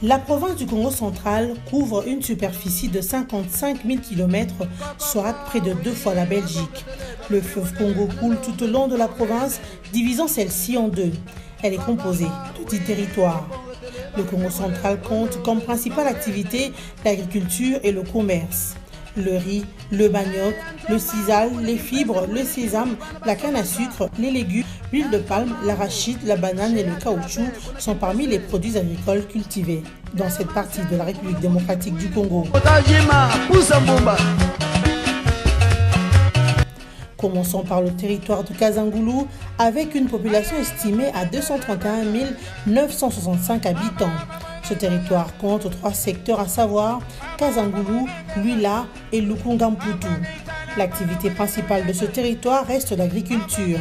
La province du Congo central couvre une superficie de 55 000 km, soit près de 2 fois la Belgique. Le fleuve Congo coule tout au long de la province, divisant celle-ci en deux. Elle est composée de 10 territoires. Le Congo central compte comme principale activité l'agriculture et le commerce. Le riz, le manioc, le sisal, les fibres, le sésame, la canne à sucre, les légumes, l'huile de palme, l'arachide, la banane et le caoutchouc sont parmi les produits agricoles cultivés dans cette partie de la République démocratique du Congo. Commençons par le territoire de Kazangoulou avec une population estimée à 231 965 habitants. Ce territoire compte 3 secteurs à savoir Kazangoulou, Luila et Lukungamputu. L'activité principale de ce territoire reste l'agriculture.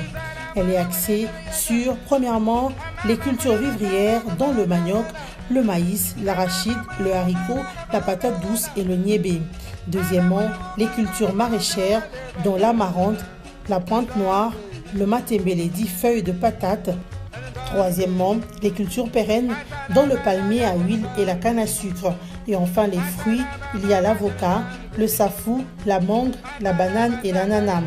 Elle est axée sur, premièrement, les cultures vivrières dont le manioc, le maïs, l'arachide, le haricot, la patate douce et le niébé. Deuxièmement, les cultures maraîchères dont l'amarante, la pointe noire, le matembele dit feuilles de patate. Troisièmement, les cultures pérennes dont le palmier à huile et la canne à sucre. Et enfin les fruits, il y a l'avocat, le safou, la mangue, la banane et l'ananas.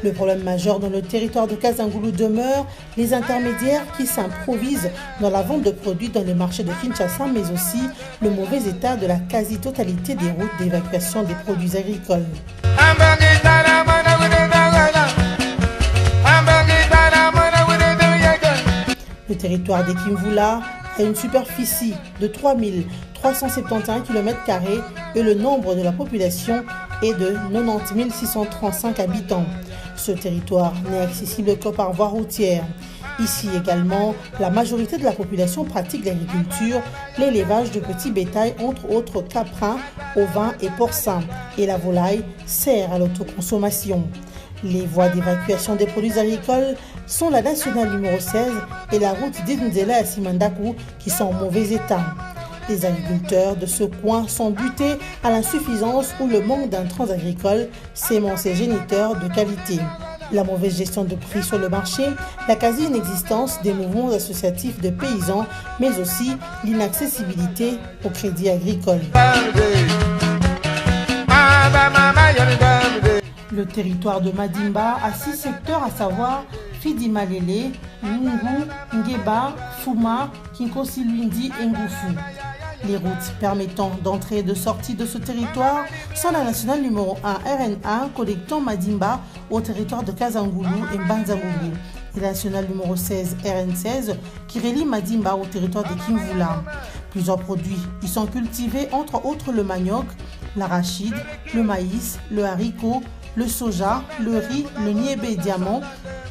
Le problème majeur dans le territoire de Kazangoulou demeure les intermédiaires qui s'improvisent dans la vente de produits dans les marchés de Kinshasa, mais aussi le mauvais état de la quasi-totalité des routes d'évacuation des produits agricoles. Le territoire des Kimvula a une superficie de 3 371 km² et le nombre de la population est de 90 635 habitants. Ce territoire n'est accessible que par voie routière. Ici également, la majorité de la population pratique l'agriculture, l'élevage de petits bétails, entre autres caprins, ovins et porcins, et la volaille sert à l'autoconsommation. Les voies d'évacuation des produits agricoles sont la nationale numéro 16 et la route d'Inzela à Simandakou qui sont en mauvais état. Les agriculteurs de ce coin sont butés à l'insuffisance ou le manque d'intrants agricoles, semences et géniteurs de qualité. La mauvaise gestion de prix sur le marché, la quasi-inexistence des mouvements associatifs de paysans, mais aussi l'inaccessibilité au crédit agricole. Le territoire de Madimba a 6 secteurs à savoir Fidimalele, Lungu, Ngeba, Fuma, Kinkosi-Luindi et Ngufu. Les routes permettant d'entrée et de sortie de ce territoire sont la nationale numéro 1 RN1 connectant Madimba au territoire de Kazangoulou et Mbanzangoulou et la nationale numéro 16 RN16 qui relie Madimba au territoire de Kimvula. Plusieurs produits y sont cultivés, entre autres le manioc, l'arachide, le maïs, le haricot, le soja, le riz, le niébé diamant,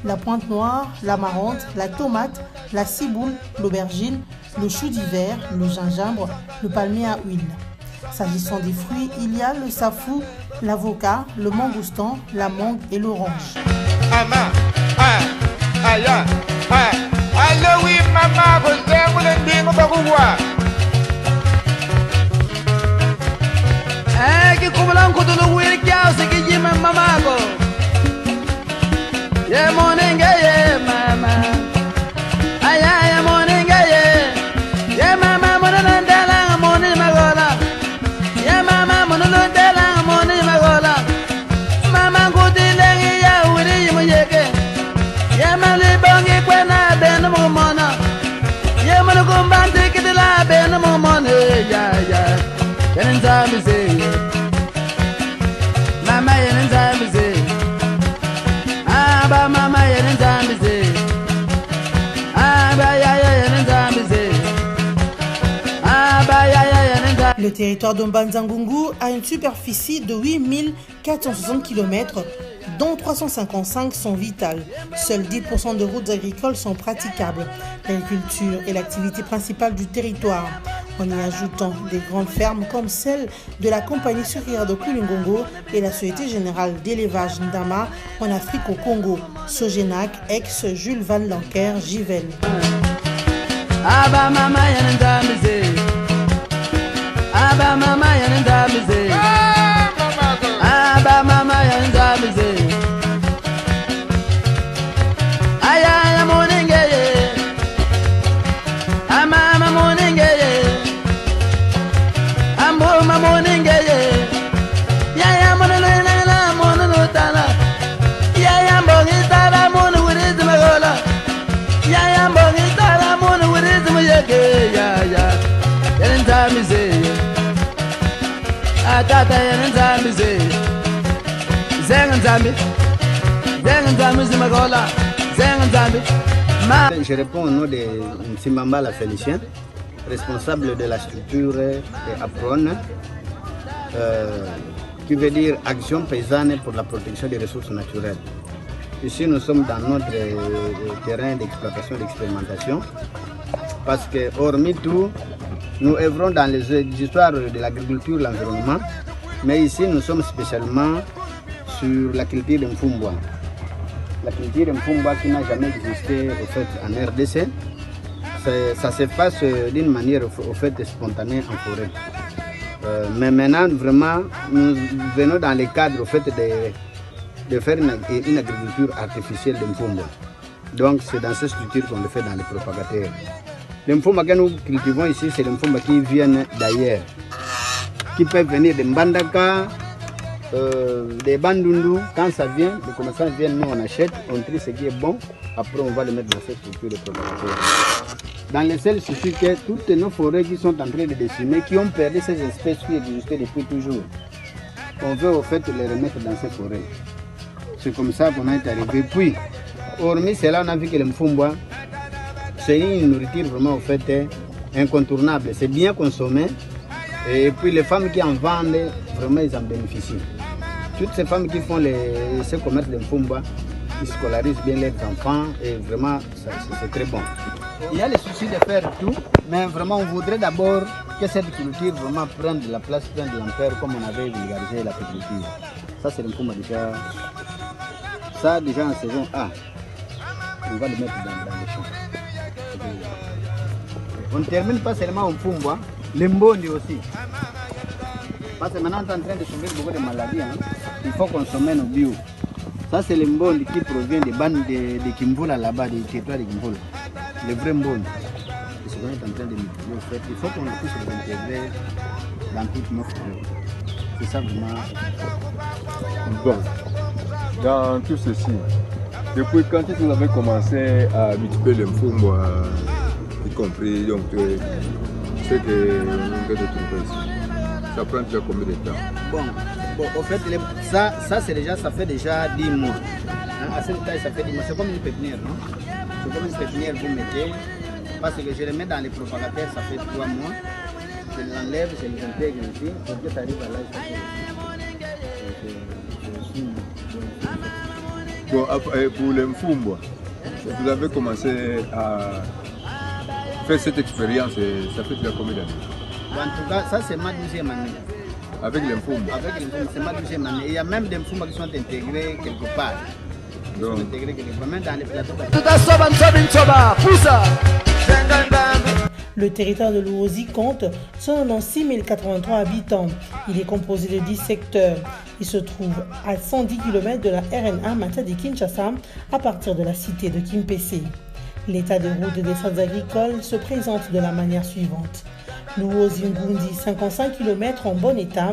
la pointe noire, l'amarante, la tomate, la ciboule, l'aubergine, le chou d'hiver, le gingembre, le palmier à huile. S'agissant des fruits, il y a le safou, l'avocat, le mangoustan, la mangue et l'orange. Le territoire de Mbanzangungu a une superficie de 8 460 km, dont 355 sont vitales. Seuls 10% de routes agricoles sont praticables. L'agriculture est l'activité principale du territoire, en y ajoutant des grandes fermes comme celle de la compagnie sucrière de Kulingongo et la Société Générale d'Élevage Ndama en Afrique au Congo, Sogenac, ex-Jules Van Lanker, Givel. Je réponds au nom de Nsimbambala Félicien, responsable de la structure APRON, qui veut dire Action paysanne pour la protection des ressources naturelles. Ici, nous sommes dans notre terrain d'exploitation et d'expérimentation, parce que, hormis tout, nous œuvrons dans les histoires de l'agriculture et l'environnement, mais ici, nous sommes spécialement sur la culture de Mfumbwa. La culture de Mfumbwa qui n'a jamais existé au fait, en RDC, ça se passe d'une manière au fait, spontanée en forêt. Mais maintenant, vraiment, nous venons dans le cadre au fait, de faire une agriculture artificielle de Mfumbwa. Donc, c'est dans cette structure qu'on le fait dans les propagateurs. Les Mfumbwa que nous cultivons ici, c'est les Mfumbwa qui viennent d'ailleurs, qui peuvent venir de Mbandaka, des Bandundu. Quand ça vient, les commerçants viennent, nous on achète, on trie ce qui est bon, après on va le mettre dans cette structure de propagateurs. Dans les sels, il suffit que toutes nos forêts qui sont en train de décimer, qui ont perdu ces espèces qui existaient depuis toujours, on veut au fait les remettre dans ces forêts. C'est comme ça qu'on est arrivé. Puis, hormis cela, on a vu que le Mfumbwa, c'est une nourriture vraiment au fait incontournable. C'est bien consommé. Et puis les femmes qui en vendent, vraiment ils en bénéficient. Toutes ces femmes qui font ce commerce de Mfumbwa, ils scolarisent bien leurs enfants et vraiment c'est très bon. Il y a le souci de faire tout, mais vraiment on voudrait d'abord que cette culture vraiment prenne de la place, prenne de l'ampleur comme on avait vulgarisé la culture. Ça c'est le Mfumbwa déjà. Ça déjà en saison A, on va le mettre dans les champs. On ne termine pas seulement au Mfumbwa, les Mbondi aussi. Parce que maintenant on est en train de souffrir beaucoup de maladies. Hein. Il faut consommer nos bio. Ça c'est le Mbondi qui provient des bandes de Kimvula là-bas, des territoires de Kimvula. Les vrais Mbondi. C'est ce qu'on est en train de multiplier. En fait. Il faut qu'on puisse les intégrer dans toute notre vie. C'est ça vraiment. Bon, dans tout ceci, depuis quand est-ce que vous avez commencé à multiplier le Mfumbwa, y compris donc ce que vous avez trouvé ici? Ça prend déjà combien de temps? Bon, au fait, ça fait déjà 10 mois. Hein, à cette taille, ça fait 10 mois. C'est comme une pépinière, non? C'est comme une pépinière, vous mettez, parce que je les mets dans les propagateurs, ça fait 3 mois. Je l'enlève, je les intègre ici, pour que ça arrive à l'âge. Bon, pour le Mfumbwa, vous avez commencé à faire cette expérience, ça fait déjà combien d'années? En tout cas, ça c'est ma 12e année. Avec le Mfumbwa? Avec le Mfumbwa, c'est ma 12e année. Il y a même des Mfumbwa qui sont intégrés quelque part. Ils sont intégrés quelque part, même dans les plateaux. Le territoire de l'Uozi compte 196 083 habitants. Il est composé de 10 secteurs. Il se trouve à 110 km de la RNA Matadi-Kinshasa à partir de la cité de Kimpese. L'état de route des desserts agricoles se présente de la manière suivante. L'Uozi Ngundi 55 km en bon état,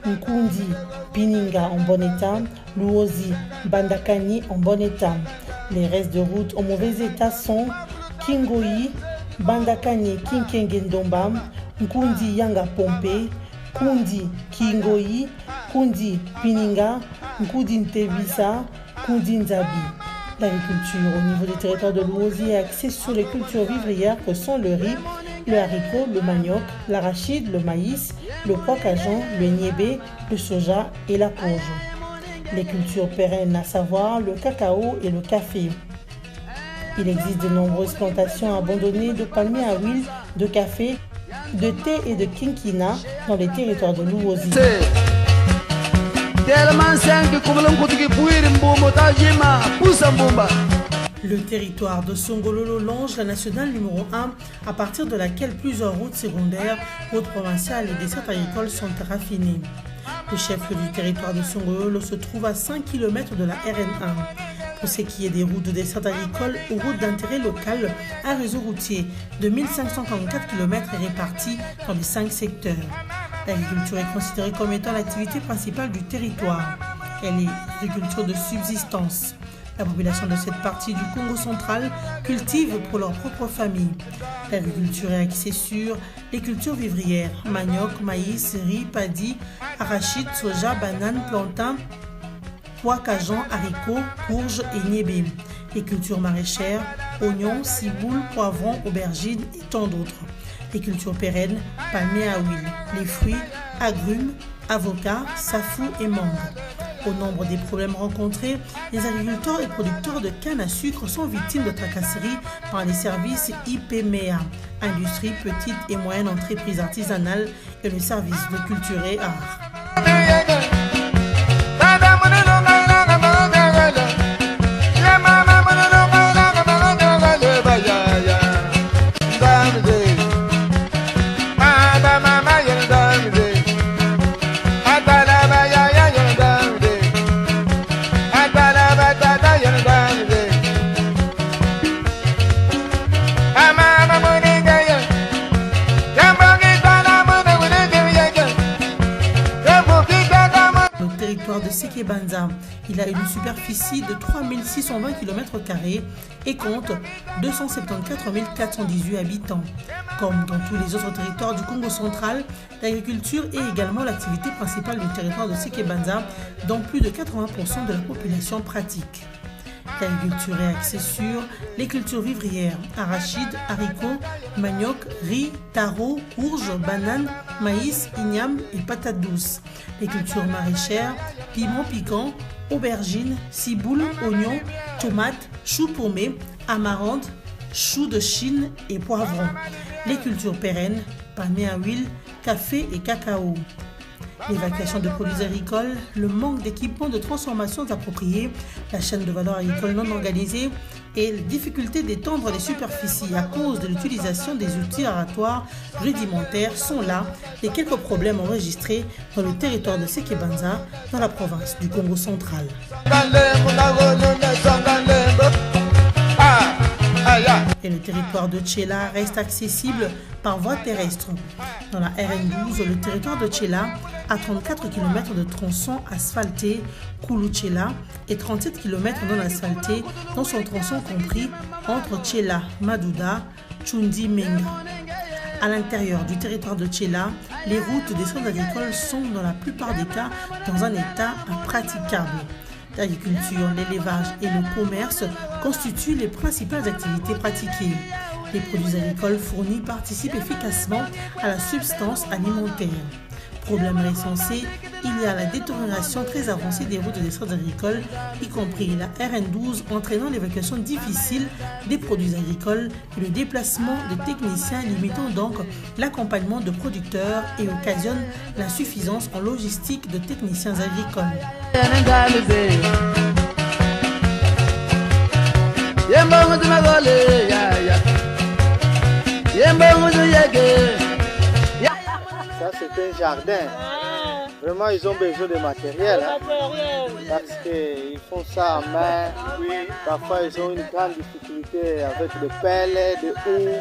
Nkundi Pininga en bon état, l'Uozi Bandakani en bon état. Les restes de route en mauvais état sont Kingoyi, Bandakani Kinkengendomba, Nkundi Yanga Pompe, Kundi Kingoyi, Kundi Pininga, Nkundi Ntebisa, Kundi Nzabi. L'agriculture au niveau des territoires de l'Uozi est axée sur les cultures vivrières que sont le riz, le haricot, le manioc, l'arachide, le maïs, le pois cajon, le niébé, le soja et la courge. Les cultures pérennes, à savoir le cacao et le café. Il existe de nombreuses plantations abandonnées de palmiers à huile, de café, de thé et de quinquina dans les territoires de l'Uozi. Le territoire de Songololo longe la nationale numéro 1 à partir de laquelle plusieurs routes secondaires, routes provinciales et dessertes agricoles sont raffinées. Le chef-lieu du territoire de Songololo se trouve à 5 km de la RN1. Pour ce qui est des routes de desserte agricole ou routes d'intérêt local, un réseau routier de 1544 km est réparti dans les 5 secteurs. L'agriculture est considérée comme étant l'activité principale du territoire. Elle est l'agriculture de subsistance. La population de cette partie du Congo central cultive pour leur propre famille. L'agriculture est axée sur les cultures vivrières, manioc, maïs, riz, paddy, arachide, soja, banane, plantain, pois, cajan, haricots, courges et niébé. Les cultures maraîchères, oignons, ciboule, poivrons, aubergines et tant d'autres. Les cultures pérennes, palmiers à huile, les fruits, agrumes, avocats, safou et mangue. Au nombre des problèmes rencontrés, les agriculteurs et producteurs de canne à sucre sont victimes de tracasseries par les services IPMEA, Industrie, Petite et Moyenne Entreprise Artisanale et le service de culture et art. De Sekebanza. Il a une superficie de 3620 km² et compte 274 418 habitants. Comme dans tous les autres territoires du Congo central, l'agriculture est également l'activité principale du territoire de Sekebanza, dont plus de 80% de la population pratique. L'agriculture est axée sur les cultures vivrières, arachides, haricots, manioc, riz, taro, courges, bananes, maïs, igname et patates douces. Les cultures maraîchères, piments piquants, aubergines, ciboule, oignons, tomates, choux paumés, amarantes, choux de Chine et poivrons. Les cultures pérennes, palmiers à huile, café et cacao. L'évacuation de produits agricoles, le manque d'équipements de transformation appropriés, la chaîne de valeur agricole non organisée et les difficultés d'étendre les superficies à cause de l'utilisation des outils aratoires rudimentaires sont là les quelques problèmes enregistrés dans le territoire de Sekebanza, dans la province du Congo central. Et le territoire de Tchela reste accessible par voie terrestre. Dans la RN12, le territoire de Tchela a 34 km de tronçon asphalté Koulou-Tchela et 37 km non asphalté dans son tronçon compris entre Tchela, Madouda, Tchundi, Menga. À l'intérieur du territoire de Tchela, les routes des centres agricoles sont dans la plupart des cas dans un état impraticable. L'agriculture, l'élevage et le commerce constituent les principales activités pratiquées. Les produits agricoles fournis participent efficacement à la subsistance alimentaire. Problème recensé, il y a la détérioration très avancée des routes des centres agricoles, y compris la RN12 entraînant l'évacuation difficile des produits agricoles et le déplacement de techniciens limitant donc l'accompagnement de producteurs et occasionne l'insuffisance en logistique de techniciens agricoles. Ça, c'est un jardin. Vraiment, ils ont besoin de matériel. Parce qu'ils font ça en main. Parfois, ils ont une grande difficulté avec des pelles, des houes.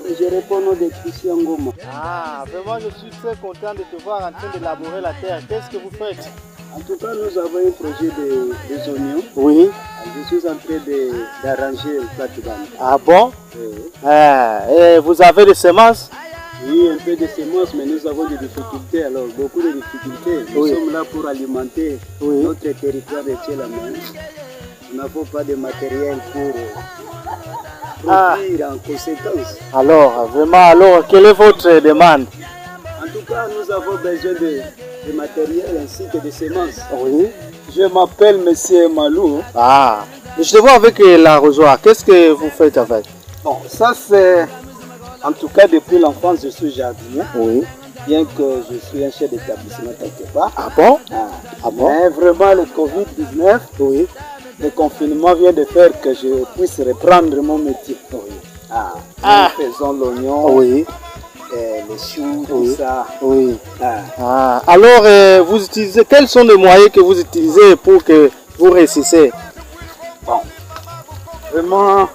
Je réponds aux électriciens Ngoma. Ah, vraiment, je suis très content de te voir en train de labourer la terre. Qu'est-ce que vous faites? En tout cas, nous avons un projet des oignons. Oui. Je suis en train d'arranger une plate-bande. Ah bon? Oui. Et vous avez des semences? Oui, un peu de semences, mais nous avons des difficultés. Alors, beaucoup de difficultés. Nous sommes là pour alimenter notre territoire de Tchela. Nous n'avons pas de matériel pour produire en conséquence. Alors, vraiment, quelle est votre demande? En tout cas, nous avons besoin de matériel ainsi que de semences. Oui. Je m'appelle Monsieur Malou. Ah, je te vois avec l'arrosoir. Qu'est-ce que vous faites avec? Bon, ça c'est... En tout cas, depuis l'enfance, je suis jardinier. Oui. Bien que je suis un chef d'établissement quelque part. Ah bon? Ah bon? Mais vraiment, le Covid-19, oui. Le confinement vient de faire que je puisse reprendre mon métier. Oui. Nous faisons l'oignon, oui. Les choux, tout ça. Oui. Alors, vous utilisez, quels sont les moyens que vous utilisez pour que vous réussissez? Bon, vraiment,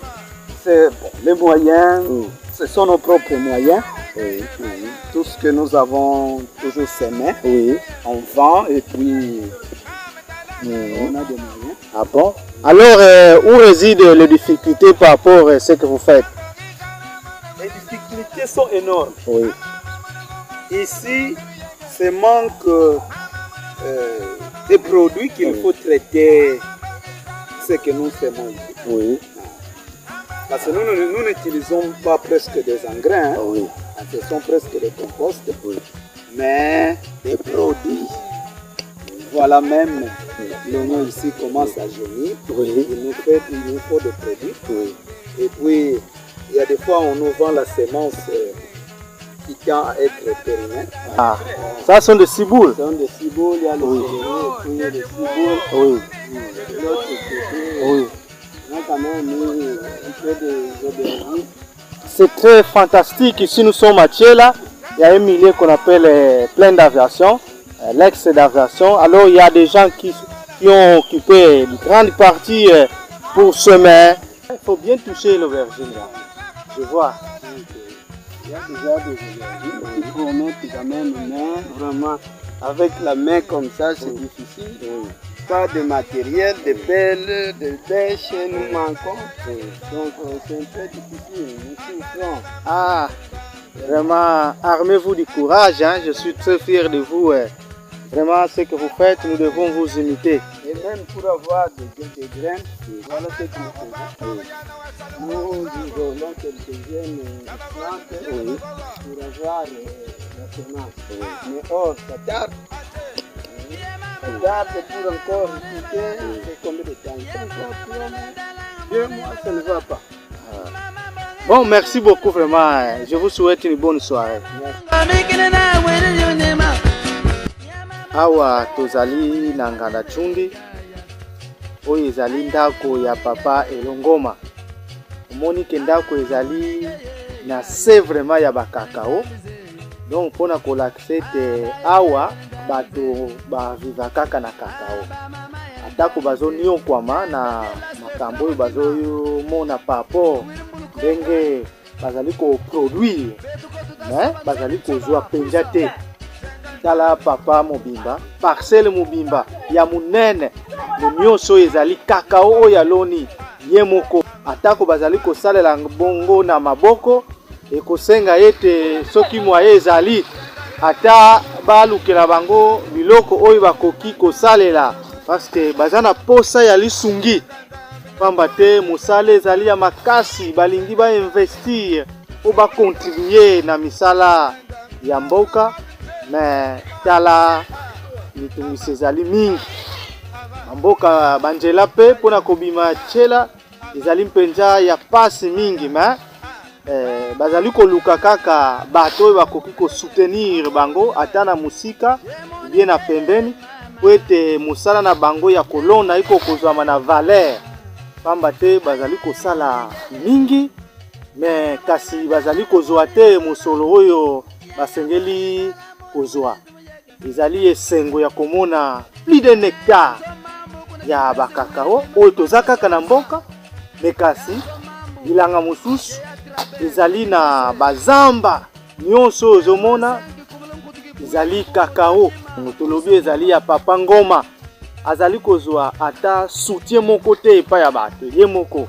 c'est les moyens. Ce sont nos propres moyens. Oui. Tout ce que nous avons toujours semé, oui. on vend et puis on a des moyens. Ah bon? Alors, où résident les difficultés par rapport à ce que vous faites? Les difficultés sont énormes. Oui. Ici, c'est manque de produits qu'il faut traiter ce que nous semons ici. Oui. Parce que nous n'utilisons pas presque des engrais, hein. Oui. Ce sont presque des composts, Oui. mais des produits. Voilà même l'oignon ici commence à jaunir. Oui. Il nous faut des produits. Oui. Et puis, il y a des fois on nous vend la semence qui tend à être périmée. Ah, ça sont des ciboules. Ce sont des ciboules, il y a le Oui. céleri, et puis il y a des ciboules. Oui. De l'autre côté, Oui. on a quand même mis un peu d'aubergine. C'est très fantastique. Ici, nous sommes à Tchela. Il y a un milieu qu'on appelle plein d'aviation, l'ex d'aviation. Alors, il y a des gens qui ont occupé une grande partie pour semer. Il faut bien toucher l'aubergine là. Je vois. Il y a déjà des aubergines. Il faut mettre quand même une main, vraiment. Avec la main comme ça, c'est difficile. Pas de matériel, de pelles, de pêche, nous manquons. Donc c'est un peu difficile, nous souffrons. Ah, vraiment, armez-vous du courage. Hein. Je suis très fier de vous. Vraiment, ce que vous faites, nous devons vous imiter. Et même pour avoir des graines, voilà ce que nous faisons. Nous isolons quelques graines plantes pour avoir la semence. Mais or, ça tarde. Ça tarde pour encore écouter. C'est combien de temps? 2 mois, ça ne va pas. Bon, merci beaucoup vraiment. Je vous souhaite une bonne soirée. Awa tozali na nganda chundi oyo ezali ndako ya papa Elongoma. Omoni ke ndako ezali na se vraiment ya bakakao. Donc pona kolakse te awa bato baviva kaka na kakao. Atako bazoniokwama na makambo oyo bazomona par rapport ndenge bazali koproduire, bazali kozwa penza te. Tala papa Mobimba, parcelle Mobimba ya munene nyonso ezali kakao oyo aloni ye moko. Atako bazali kosalela bongo na maboko ekosenga ete soki moye ezali ata balukela bango biloko oyo bakoki kosalela parce que bazana posa ya lisungi pamba te mosala ezali ya makasi balingi ba investir po ba contribuer na misala ya mboka. Mais tala mitungisi ezali mingi mboka banjela pe pona kobima Tchela ezali mpenza ya pasi mingi. Mais bazali koluka kaka bato oyo bakoki kosoutenir bango ata na musika bien na pembeni po ete mosala na bango ya kolonda iko kozwama na valeur pamba te bazali kosala mingi. Mais kasi bazali kozwa te mosolo oyo basengeli kozwa. Ezali esengo ya komona plus de nectar ya bakakao oyo toza kaka na mboka. Mekasi bilanga mosusu ezali na bazamba nyonso ozomona ezali kakao. Tolobi ezali ya papa Ngoma azali kozwa ata soutien moko te epai ya bato ye moko.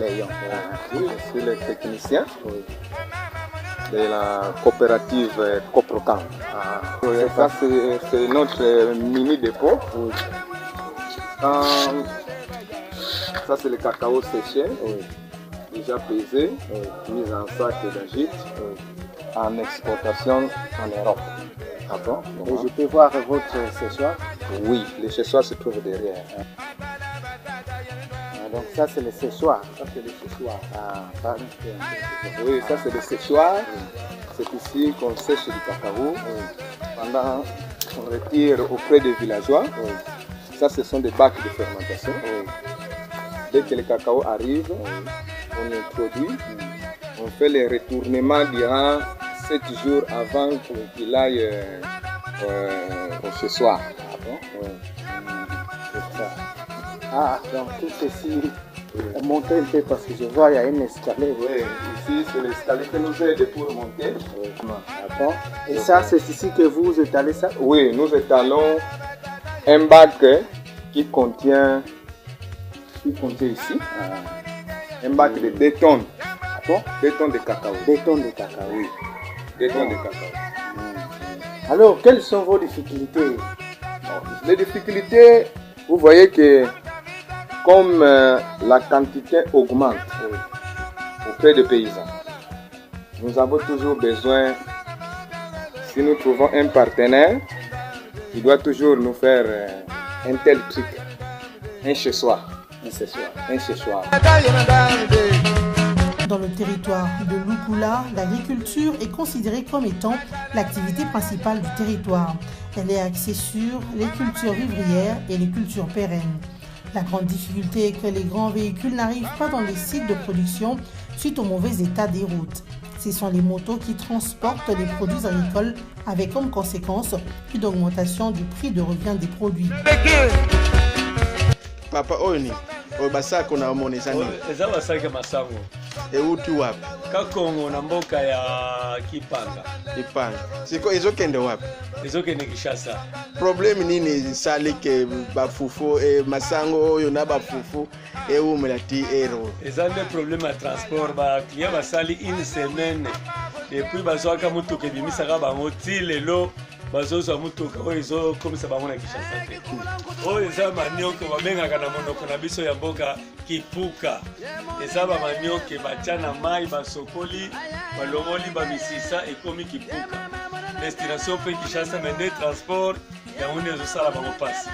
Léon. Oui, je suis le technicien de la coopérative Coprocan. Ça, c'est notre mini dépôt. Ça, c'est le cacao séché, déjà pesé, mis en sac d'agite, en exportation en Europe. Ah bon? Et je peux voir votre séchoir? Oui, le séchoir se trouve derrière. Donc ça c'est le séchoir. Ça c'est le séchoir. Ah, oui, ça c'est le séchoir. C'est ici qu'on sèche du cacao. Pendant on retire auprès des villageois. Ça ce sont des bacs de fermentation. Dès que le cacao arrive, on introduit. On fait les retournements durant 7 jours avant qu'il aille au séchoir. Ah bon? C'est ça. Ah, donc tout ceci est monté un peu parce que je vois il y a une escalier. Oui, ici c'est l'escalier que nous aide pour monter. Oui. D'accord. Et ça, c'est ici que vous étalez ça? Oui, nous étalons un bac qui contient ici un bac de 2 tonnes. Bon? 2 tonnes de cacao. 2 tonnes de cacao. Oui, 2 tonnes de cacao. Alors, quelles sont vos difficultés? Les difficultés, vous voyez que comme la quantité augmente auprès des paysans, nous avons toujours besoin, si nous trouvons un partenaire, il doit toujours nous faire un tel truc, un chez-soi. Un chez-soi. Dans le territoire de Lukula, l'agriculture est considérée comme étant l'activité principale du territoire. Elle est axée sur les cultures vivrières et les cultures pérennes. La grande difficulté est que les grands véhicules n'arrivent pas dans les sites de production suite au mauvais état des routes. Ce sont les motos qui transportent les produits agricoles avec comme conséquence une augmentation du prix de revient des produits. Papa Oni, basako na moneza nini? Eza basaka masango. Euti wapi? Kakongo na mboka ya Kipanga. Kipanga. Siko ezokende wapi? Ezokende Kishasa. Problème nini salike bafufu masango oyo na bafufu eumelati ero. Eza nde problème ya transport ba client basali une semaine et puis bazoaka mutuka ebimisaka bango ti lelo bazozwa mutuka oyo ezokomisa bango na Kishasa te. Oyo eza manioke babengaka na monoko na biso ya mboka kipuka. Eza ba manioke batia na mai basokoli balongoli bamisisa ekomi kipuka. Destination pe Kishasa mende transport ya une ezosala bango pasi.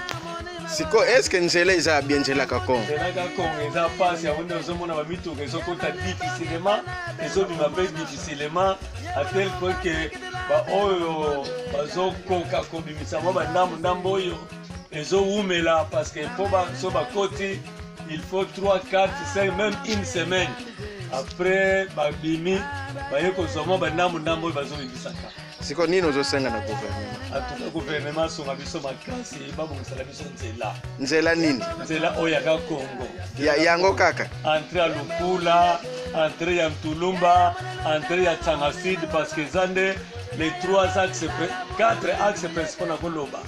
Siko est-ce que nzela eza bien nzela Kakongo? Nzela Kakongo eza pasi ya une ezomona ba mituka ezokota difficilement ezobima pe difficilement à tel point que ba oyo bazokoka kobimisa mo bandambo oyo ezowumela parce que po so bakoti il faut 3, 4, 5, même une semaine après babimi baye kozoma bandambo oyo bazobimisaka. Siko nini ozosenga na gouvernement? Atuka gouvernement songa biso makasi babongisala biso nzela. Nzela nini? Nzela oyo ya Kakongo. Yango kaka? Entrée à Lukula, entrée ya Mtulumba, entrée ya Tsangasid parce que zande les 4 axes principaux na Koloba.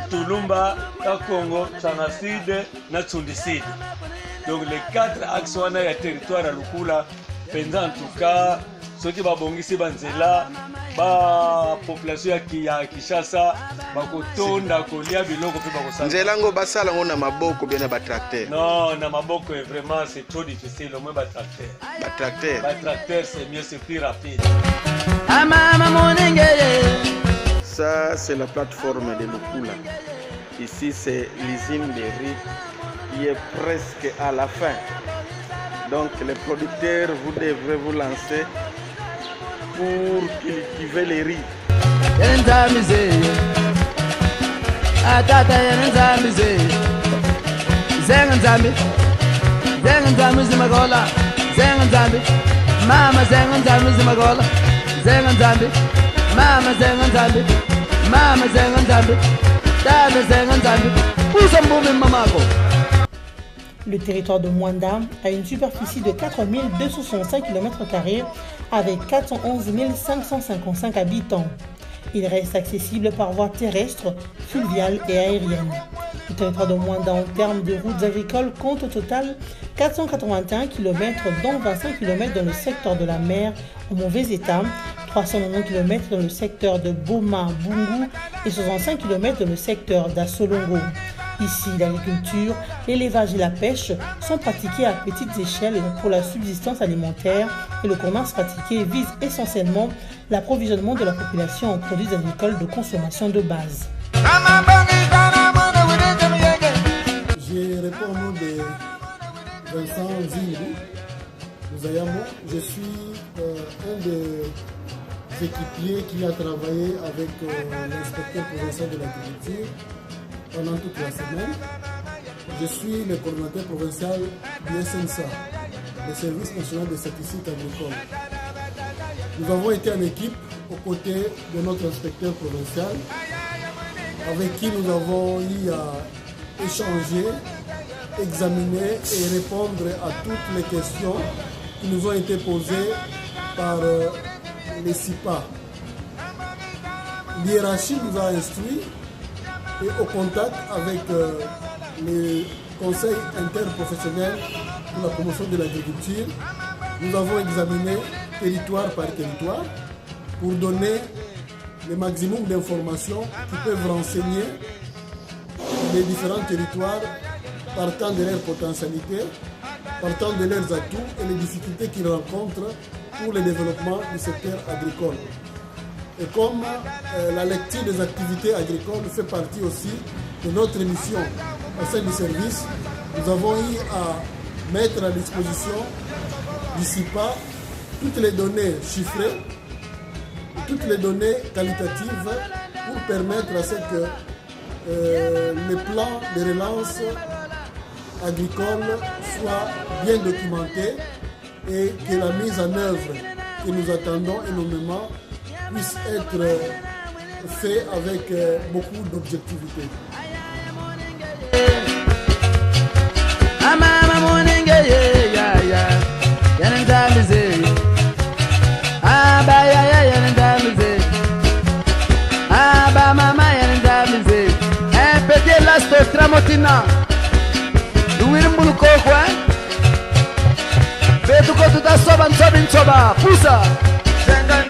Mtulumba, Kakongo, Tsangasid na Tsundisid. Donc les 4 axes wana ya territoire à Lukula, pendant en tout cas ceux qui babongisi banzela ba population ya Kishasa bakotonda kolia biloko pe bakosala. Nzela ngo basala ngo na maboko bien na ba tracteur. Non, na maboko vraiment c'est trop difficile au moins ba tracteur. Ba tracteur. Ba tracteur c'est mieux, c'est plus rapide. Ça c'est la plateforme de Lukula. Ici c'est l'usine de riz qui est presque à la fin. Donc les producteurs, vous devrez vous lancer pour cultiver les riz. Le territoire de Mwanda a une superficie de 4265 km² avec 411 555 habitants. Il reste accessible par voie terrestre, fluviale et aérienne. Le territoire de Mwanda en termes de routes agricoles compte au total 481 km dont 25 km dans le secteur de la mer en mauvais état, 390 km dans le secteur de Boma-Bungu et 65 km dans le secteur d'Assolongo. Ici, l'agriculture, l'élevage et la pêche sont pratiqués à petite échelle pour la subsistance alimentaire et le commerce pratiqué vise essentiellement l'approvisionnement de la population en produits agricoles de consommation de base. Je réponds au nom de Vincent Zingou. Je suis un des équipiers qui a travaillé avec l'inspecteur provincial de l'agriculture pendant toute la semaine. Je suis le coordinateur provincial du SNSA, le Service national des statistiques agricoles. Nous avons été en équipe aux côtés de notre inspecteur provincial, avec qui nous avons eu à échanger examiner et répondre à toutes les questions qui nous ont été posées par les CIPA. L'hiérarchie nous a instruits et au contact avec les conseils interprofessionnels pour la promotion de l'agriculture, nous avons examiné territoire par territoire pour donner le maximum d'informations qui peuvent renseigner les différents territoires partant de leurs potentialités, partant de leurs atouts et les difficultés qu'ils rencontrent pour le développement du secteur agricole. Et comme la lecture des activités agricoles fait partie aussi de notre mission au sein du service, nous avons eu à mettre à disposition du CIPA toutes les données chiffrées, toutes les données qualitatives pour permettre à ce que les plans de relance agricole soient bien documentés et que la mise en œuvre que nous attendons énormément puisse être fait avec beaucoup d'objectivité. Tramotina, Duimbul Kokwa, Betuko to the Soban Sobin Soba, Pusa, Sanga